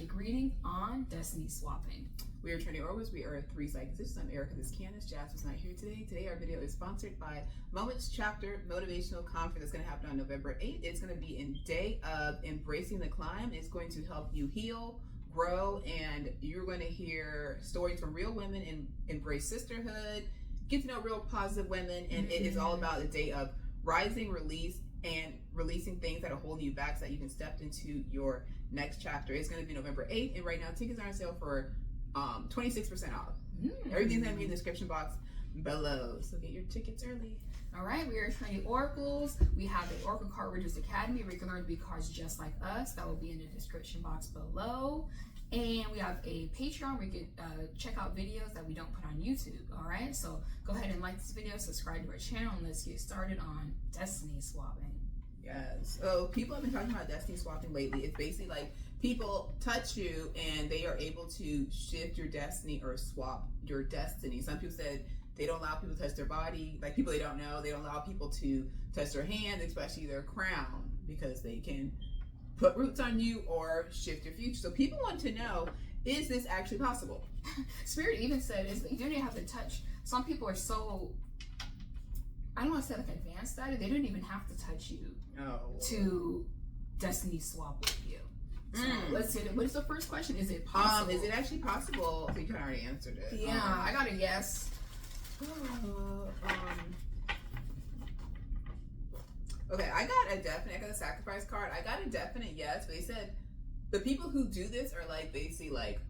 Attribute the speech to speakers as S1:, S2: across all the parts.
S1: psychic reading on destiny swapping.
S2: We are Trinity Oracles. We are 3 psychics. I'm Erica, this is Candace. Jazz was not here today. Today our video is sponsored by Moments Chapter Motivational Conference. That's going to happen on November 8th. It's going to be in day of Embracing the Climb. It's going to help you heal, grow, and you're going to hear stories from real women and embrace sisterhood, get to know real positive women, and it is all about the day of rising, release, and releasing things that are holding you back so that you can step into your next chapter. It's going to be November 8th, and right now tickets are on sale for 26% off. Everything's going to be in the description box below, so get your tickets early.
S1: All right, we are Trinity Oracles. We have the Oracle Card Readers Academy where you can learn to be cards just like us. That will be in the description box below. And we have a Patreon where you can check out videos that we don't put on YouTube. All right, so go ahead and like this video, subscribe to our channel, and let's get started on destiny swapping.
S2: Yes. So people have been talking about destiny swapping lately. It's basically like people touch you and they are able to shift your destiny or swap your destiny. Some people said they don't allow people to touch their body, like people they don't know. They don't allow people to touch their hands, especially their crown, because they can put roots on you or shift your future. So people want to know, is this actually possible?
S1: Spirit even said you don't even have to touch. Some people are so, I don't want to say like advanced at it, they don't even have to touch you to destiny swap with you. So let's see. What is the first question? Is it possible?
S2: Is it actually possible? So you kind of already answered it.
S1: Yeah, I got a yes.
S2: Okay, I got a definite. I got a sacrifice card. I got a definite yes. But they said the people who do this are like basically like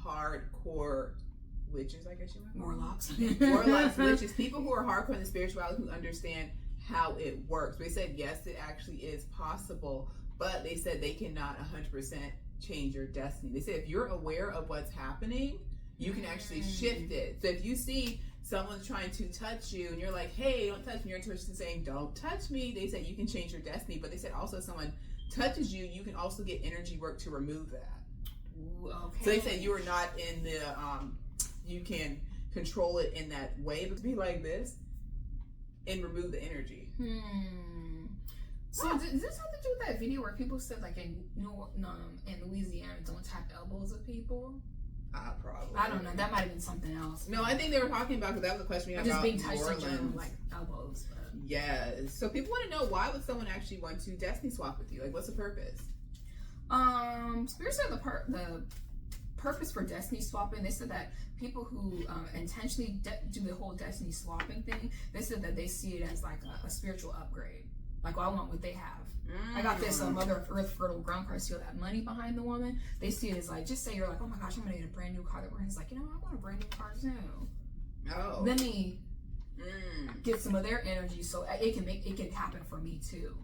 S2: hardcore witches, I guess you might call them. Warlocks, witches, people who are hardcore in the spirituality, who understand how it works. They said yes, it actually is possible, but they said they cannot 100% change your destiny. They said if you're aware of what's happening, you can actually shift it. So if you see someone's trying to touch you and you're like, hey, don't touch me, your intuition is saying don't touch me, they said you can change your destiny. But they said also if someone touches you, you can also get energy work to remove that.
S1: Ooh, okay. So
S2: they said you are not in the you can control it in that way, but to be like this and remove the energy.
S1: So does this have to do with that video where people said like in Louisiana don't tap elbows of people?
S2: Probably.
S1: I don't know. That might have been something else.
S2: No, I think they were talking about, because that was a question we had
S1: just
S2: about
S1: being touched in general,
S2: Orleans.
S1: like elbows. But.
S2: Yes. So people want to know, why would someone actually want to destiny swap with you? Like, what's the purpose?
S1: Spirit said the purpose for destiny swapping, they said that people who intentionally do the whole destiny swapping thing, they said that they see it as like a spiritual upgrade. Like, well, I want what they have. I got this Mother of Earth fertile ground card, see all that money behind the woman. They see it as like, just say you're like, oh my gosh, I'm gonna get a brand new car. The woman's like, you know, I want a brand new car too.
S2: Oh.
S1: Let me get some of their energy so it can happen for me too.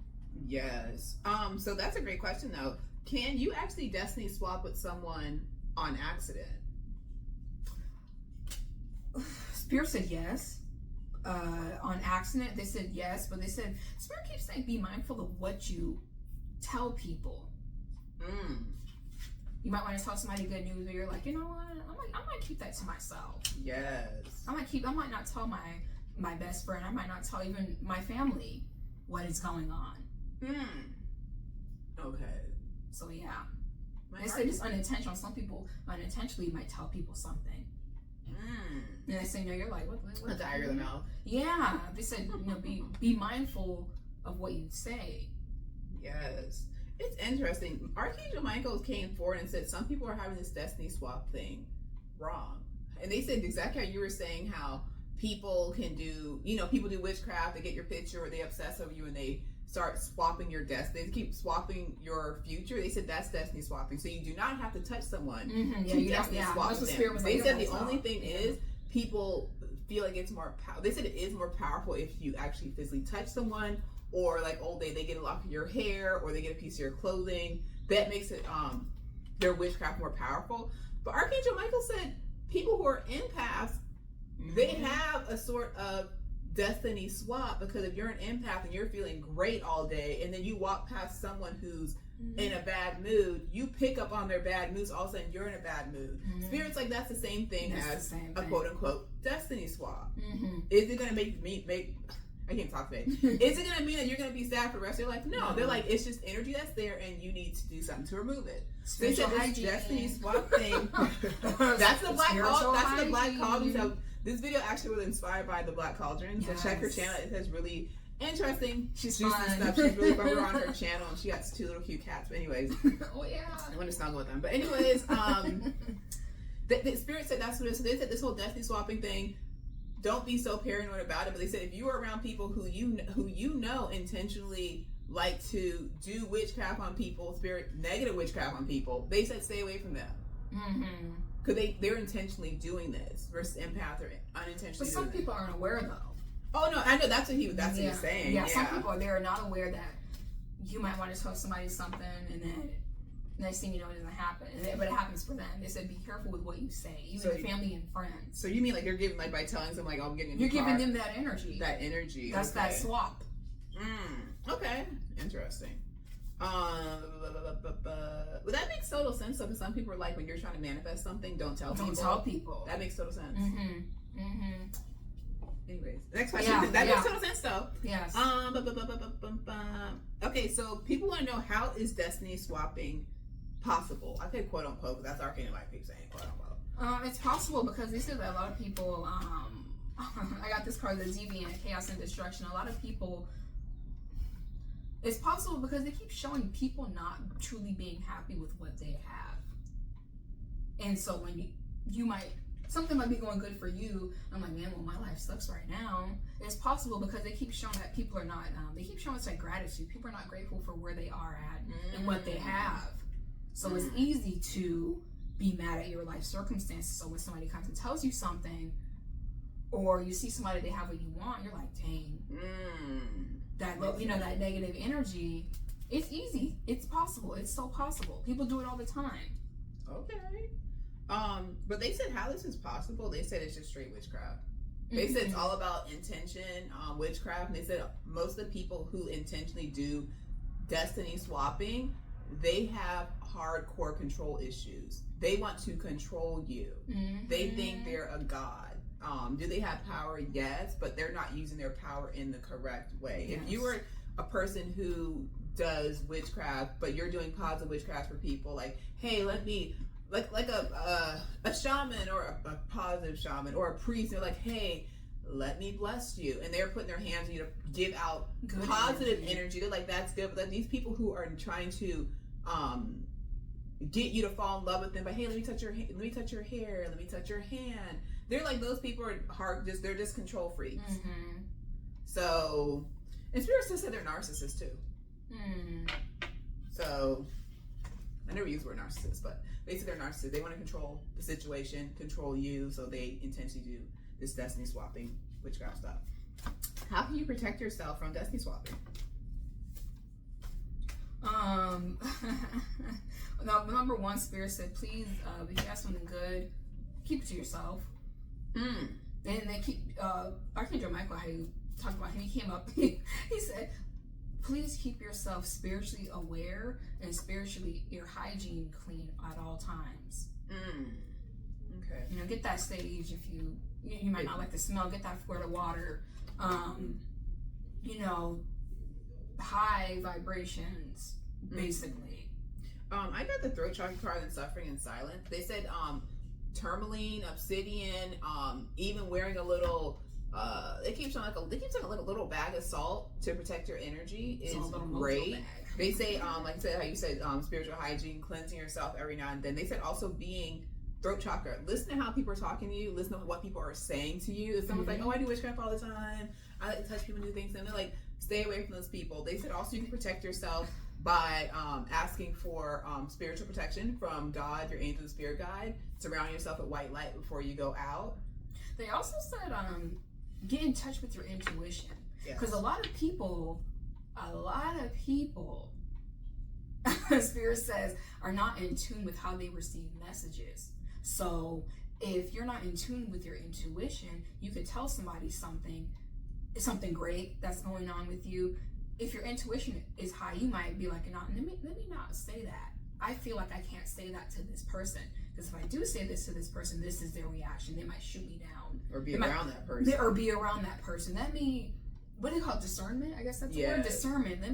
S2: Yes. So that's a great question though. Can you actually destiny swap with someone on accident?
S1: Spirit said yes. On accident, they said yes, but they said Spirit keeps saying be mindful of what you tell people. You might want to tell somebody good news, but you're like, you know what? I might keep that to myself.
S2: Yes.
S1: I might not tell my best friend. I might not tell even my family what is going on.
S2: Okay.
S1: So yeah. They said it's unintentional. Some people unintentionally might tell people something. And they say, no, you're like, what?
S2: The eye of the mouth.
S1: Yeah. They said, be mindful of what you say.
S2: Yes. It's interesting. Archangel Michael came forward and said some people are having this destiny swap thing wrong. And they said exactly how you were saying, how people can do, people do witchcraft, they get your picture or they obsess over you and they start swapping your destiny. They keep swapping your future. They said that's destiny swapping. So you do not have to touch someone to destiny swap them. They said the only thing is people feel like it's more powerful. They said it is more powerful if you actually physically touch someone, or like old day, they get a lock of your hair or they get a piece of your clothing. That makes it their witchcraft more powerful. But Archangel Michael said people who are empaths, they have a sort of destiny swap, because if you're an empath and you're feeling great all day and then you walk past someone who's in a bad mood, you pick up on their bad moods, all of a sudden you're in a bad mood. Spirit's like, that's the same thing as a quote unquote destiny swap. Is it going to make I can't talk today. Is it gonna mean that you're gonna be sad for the rest of your life? No. They're like, it's just energy that's there, and you need to do something to remove it. So they said this destiny swap thing. That's the black. That's the black cauldron. So this video actually was inspired by the Black Cauldron. So check her channel. It has really interesting. She's juicy stuff. She's really fun. We're on her channel, and she got 2 little cute cats. But anyways,
S1: oh yeah,
S2: I want to snuggle with them. But anyways, the spirit said that's what it is. So they said this whole destiny swapping thing. Don't be so paranoid about it. But they said if you are around people who you know intentionally like to do witchcraft on people, negative witchcraft on people, they said stay away from them. Because they're intentionally doing this versus empath or unintentionally.
S1: But some people aren't aware though.
S2: Oh no, I know that's what he's saying.
S1: Yeah, some people they're not aware that you might want to tell somebody something and then next thing you know it doesn't happen. But it happens for them. They said be careful with what you say, even to family and friends.
S2: So you mean like you're giving by telling them like I'm getting
S1: you're giving them that energy.
S2: That energy.
S1: That's that swap.
S2: Okay. Interesting. Well, that makes total sense though, because some people are like, when you're trying to manifest something, don't tell people. That makes total sense. Anyways, next question. That makes total sense though.
S1: Yes.
S2: Okay, so people want to know, how is destiny swapping possible? I say quote unquote, because that's Arcane might keep saying quote unquote.
S1: It's possible because they said that a lot of people. I got this card, the Deviant, Chaos and Destruction. A lot of people. It's possible because they keep showing people not truly being happy with what they have. And so when you might, something might be going good for you. I'm like, man, well, my life sucks right now. It's possible because they keep showing that people are not, they keep showing us like gratitude. People are not grateful for where they are at and what they have. So it's easy to be mad at your life circumstances. So when somebody comes and tells you something, or you see somebody, they have what you want, you're like, dang. That that negative energy, it's easy. It's possible. It's so possible. People do it all the time.
S2: Okay. But they said how this is possible. They said it's just straight witchcraft. They said it's all about intention, witchcraft. And they said most of the people who intentionally do destiny swapping, they have hardcore control issues. They want to control you. They think they're a god. Do they have power? Yes, but they're not using their power in the correct way. Yes. If you were a person who does witchcraft, but you're doing positive witchcraft for people, like, hey, let me, like a shaman or a positive shaman or a priest, they're like, hey, let me bless you, and they're putting their hands on you to give out good positive energy. They're like, that's good. But then these people who are trying to get you to fall in love with them, but hey, let me touch your hair, let me touch your hand. They're like, those people are they're just control freaks. So, and spirits just said they're narcissists too. So, I never use the word narcissist, but they say they're narcissists. They want to control the situation, control you, so they intentionally do this destiny swapping witchcraft stuff. How can you protect yourself from destiny swapping?
S1: Now, number one, Spirit said, please, if you have something good, keep it to yourself. And they keep, Archangel Michael, how you talked about him, he came up, he said, please keep yourself spiritually aware and spiritually, your hygiene clean at all times.
S2: Okay.
S1: Get that sage if you might not like the smell, get that Florida water. High vibrations, basically.
S2: I got the throat chakra card and suffering in silence. They said tourmaline, obsidian, even wearing a little they keep saying a little bag of salt to protect your energy is great. They say like I said, how you said spiritual hygiene, cleansing yourself every now and then. They said also being throat chakra. Listen to how people are talking to you. Listen to what people are saying to you. If someone's like, oh, I do witchcraft all the time, I like to touch people and do things, and they're like, stay away from those people. They said also you can protect yourself by asking for spiritual protection from God, your angel, spirit guide. Surround yourself with white light before you go out.
S1: They also said get in touch with your intuition, because a lot of people Spirit says are not in tune with how they receive messages. So if you're not in tune with your intuition, you could tell somebody something great that's going on with you. If your intuition is high, you might be like, let me not say that. I feel like I can't say that to this person, because if I do say this to this person, this is their reaction. They might shoot me down,
S2: or be around that person.
S1: Let me what do you call it? Discernment? I guess that's the word.
S2: Yes.
S1: Discernment. Let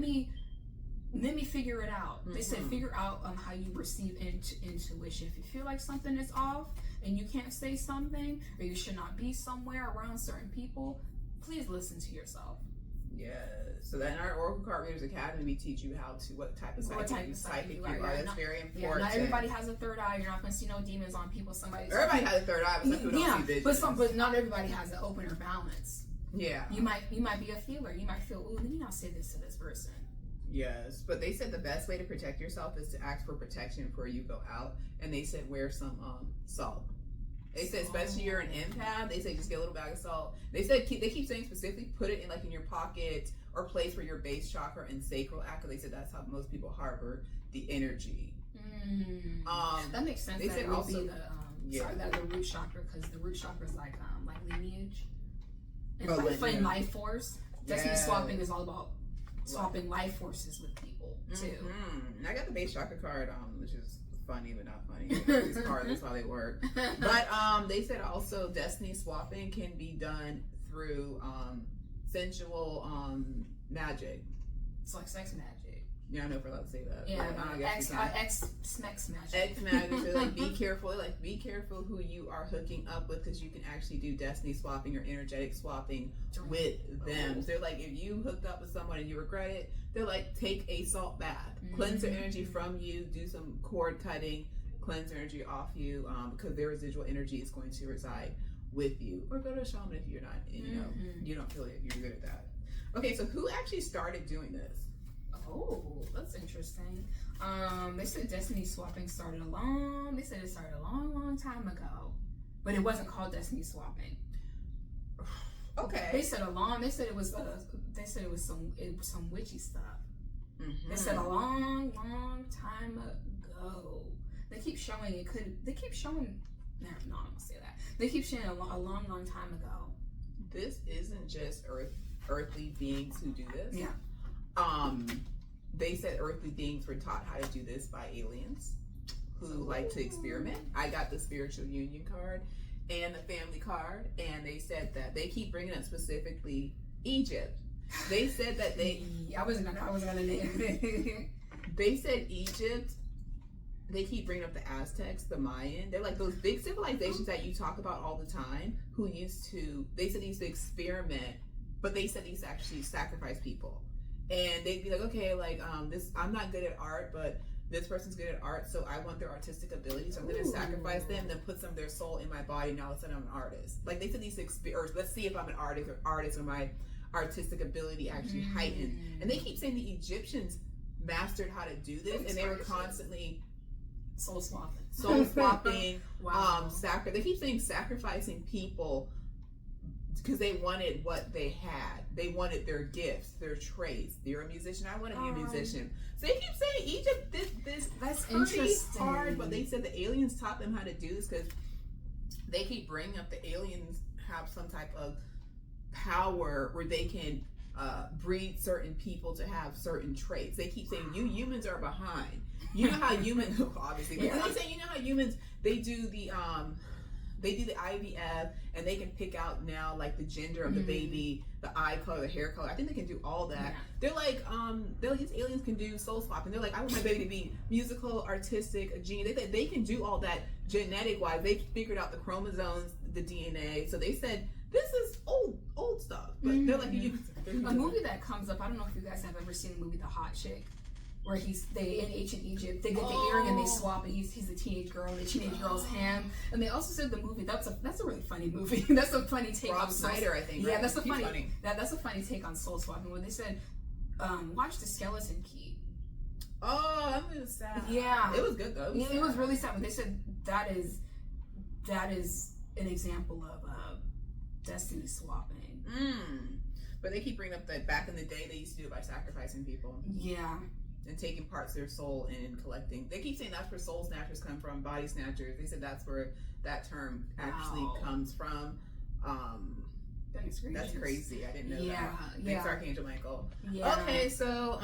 S1: me figure it out. They said figure out how you receive intuition. If you feel like something is off and you can't say something, or you should not be somewhere around certain people, please listen to yourself.
S2: Yes. So then our Oracle Card Readers Academy, we teach you what type of psychic you are. That's very important.
S1: Yeah, not everybody has a third eye. You're not going to see no demons on people.
S2: Everybody has a third eye, but some people don't see vision.
S1: But not everybody has an open or balance.
S2: Yeah.
S1: You might be a feeler. You might feel, ooh, let me not say this to this person.
S2: Yes, but they said the best way to protect yourself is to ask for protection before you go out, and they said wear some salt. They said especially you're an empath, they say just get a little bag of salt. They said they keep saying specifically put it in your pocket or place where your base chakra and sacral act. Because they said that's how most people harbor the energy.
S1: That makes sense.
S2: They said also
S1: the root chakra, because the root chakra is like lineage and life force. Destiny swapping is all about swapping life forces with people too.
S2: I got the base chakra card, which is funny but not funny. These cards, that's how they work. But they said also destiny swapping can be done through sensual magic.
S1: It's like sex magic.
S2: Yeah, I know if we're allowed to say that.
S1: Yeah,
S2: X magic. X magic. So be careful. Be careful who you are hooking up with, because you can actually do destiny swapping or energetic swapping with them. So they're like, if you hooked up with someone and you regret it, they're like, take a salt bath, cleanse their energy from you, do some cord cutting, cleanse their energy off you, because their residual energy is going to reside with you. Or go to a shaman if you're not, you don't feel it, you're good at that. Okay, so who actually started doing this?
S1: Oh, that's interesting. They said destiny swapping started a long time ago, but it wasn't called destiny swapping.
S2: Okay.
S1: They said it was some witchy stuff. They said a long time ago. They keep showing no, I'm gonna say that. They keep showing a long time ago.
S2: This isn't just earthly beings who do this.
S1: Yeah.
S2: They said earthly beings were taught how to do this by aliens who like to experiment. I got the spiritual union card and the family card, and they said that they keep bringing up specifically Egypt. They said that
S1: I was gonna name it.
S2: They said Egypt. They keep bringing up the Aztecs, the Mayan. They're like those big civilizations that you talk about all the time. They said they used to experiment, but they said they used to actually sacrifice people. And they'd be like, okay, I'm not good at art, but this person's good at art, so I want their artistic ability, so I'm going to sacrifice them, then put some of their soul in my body, and all of a sudden I'm an artist. Like, they said these or let's see if I'm an artist or my artistic ability actually heightened. And they keep saying the Egyptians mastered how to do this, and they were constantly
S1: soul
S2: swapping,
S1: wow.
S2: They keep saying sacrificing people because they wanted what they had. They wanted their gifts, their traits. You're a musician. I want to be a musician. So they keep saying Egypt. That's pretty hard. But they said the aliens taught them how to do this because they keep bringing up the aliens have some type of power where they can breed certain people to have certain traits. They keep saying you humans are behind. You know how humans obviously. But they say how humans they do the IVF, and they can pick out now like the gender of the baby, the eye color, the hair color. I think they can do all that. Yeah. They're like, these aliens can do soul swapping. They're like, I want my baby to be musical, artistic, a genius. They can do all that genetic wise. They figured out the chromosomes, the DNA. So they said this is old stuff. But they're like,
S1: a movie that comes up. I don't know if you guys have ever seen the movie The Hot Chick, where in ancient Egypt, they get the earring and they swap, and he's a teenage girl, and the teenage girl's ham. And they also said the movie that's a really funny movie. That's a funny take on
S2: Snyder, I think.
S1: Yeah,
S2: right?
S1: that's a funny take on soul swapping. When they said, watch The Skeleton Key.
S2: Oh, that movie was sad.
S1: Yeah,
S2: it was good though.
S1: It was really sad. But they said that is an example of destiny swapping.
S2: But they keep bringing up that back in the day they used to do it by sacrificing people.
S1: Yeah.
S2: And taking parts of their soul and collecting. They keep saying that's where soul snatchers come from, body snatchers. They said that's where that term actually comes from. That's crazy. I didn't know that. Thanks, Archangel Michael. Yeah. Okay, so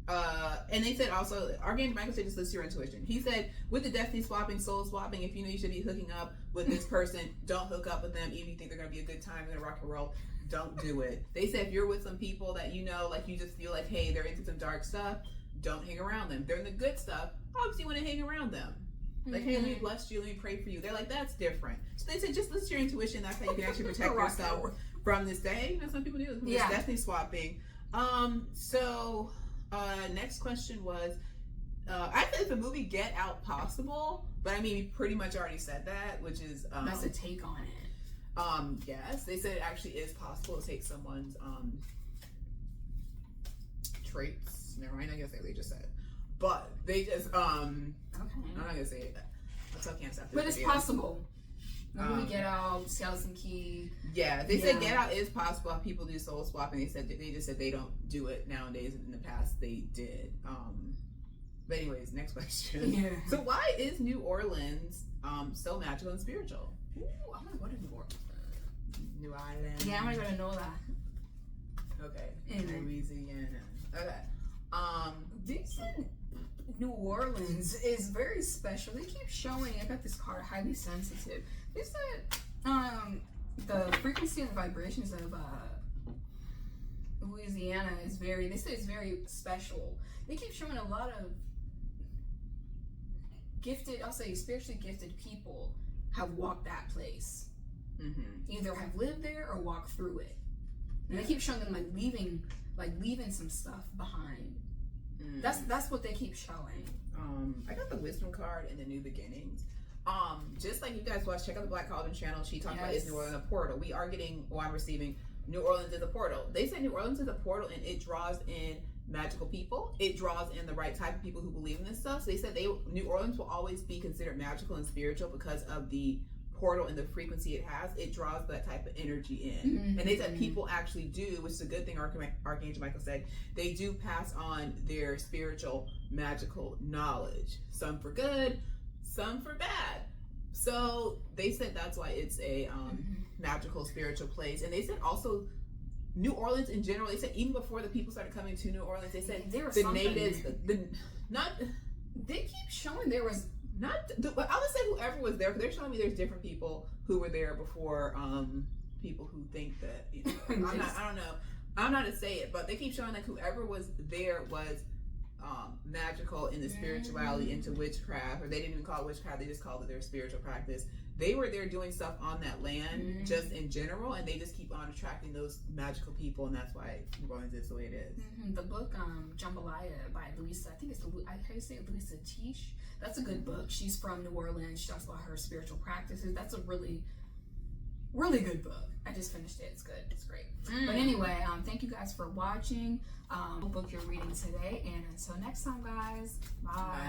S2: And they said also, Archangel Michael said, just listen to your intuition. He said, with the destiny swapping, soul swapping, if you know you should be hooking up with this person, don't hook up with them. Even if you think they're going to be a good time, they're going to rock and roll, don't do it. They said, if you're with some people that you know, like you just feel like, hey, they're into some dark stuff, don't hang around them. They're in the good stuff, obviously you want to hang around them. Like, hey, let me bless you, let me pray for you. They're like, that's different. So they said, just listen to your intuition. That's how you can actually protect yourself from this day. You know, some people do this destiny swapping. So next question was, I said, is the movie Get Out possible? But I mean, we pretty much already said that, which is
S1: that's a take on it.
S2: Yes, they said it actually is possible to take someone's traits. Never mind, I guess they just said, but they just okay. I'm not gonna say it. I still can't stop.
S1: But it's possible. The movie Get Out, Skeleton Key.
S2: Yeah, they said Get Out is possible. People do soul swapping. They just said they don't do it nowadays. In the past, they did. But anyways, next question.
S1: Yeah.
S2: So why is New Orleans so magical and spiritual?
S1: Ooh, I'm gonna go to New Orleans.
S2: New Island.
S1: Yeah, I'm gonna go to NOLA.
S2: Okay.
S1: Anyway.
S2: Louisiana. Okay.
S1: This New Orleans is very special. They keep showing. I got this card, highly sensitive. They said the frequency and the vibrations of Louisiana is very. They say it's very special. They keep showing a lot of gifted, I'll say spiritually gifted people have walked that place. Mm-hmm. Either have lived there or walked through it. And they keep showing them leaving some stuff behind. Mm. That's what they keep showing.
S2: I got the wisdom card and the new beginnings. Just like you guys watch, check out the Black Cauldron channel. She talked about is New Orleans a portal. We are getting, I'm receiving New Orleans is a portal. They said New Orleans is a portal and it draws in magical people. It draws in the right type of people who believe in this stuff. So they said New Orleans will always be considered magical and spiritual because of the portal and the frequency it has. It draws that type of energy in. Mm-hmm. And they said people actually do, which is a good thing Archangel Michael said, they do pass on their spiritual magical knowledge. Some for good, some for bad. So they said that's why it's a magical spiritual place. And they said also New Orleans in general, they said even before the people started coming to New Orleans, they said the natives, they keep showing there was not, I would say whoever was there, because they're showing me there's different people who were there before people who think that, you know, I don't know. I'm not to say it, but they keep showing like whoever was there was magical in the spirituality into witchcraft, or they didn't even call it witchcraft, they just called it their spiritual practice. They were there doing stuff on that land just in general, and they just keep on attracting those magical people, and that's why New Orleans is the way it is. Mm-hmm.
S1: The book Jambalaya by Louisa, I think it's how you say it, Louisa Tish. That's a good book. She's from New Orleans. She talks about her spiritual practices. That's a really, really good book. I just finished it. It's good. It's great. But anyway, thank you guys for watching. Book your reading today, and until next time, guys. Bye.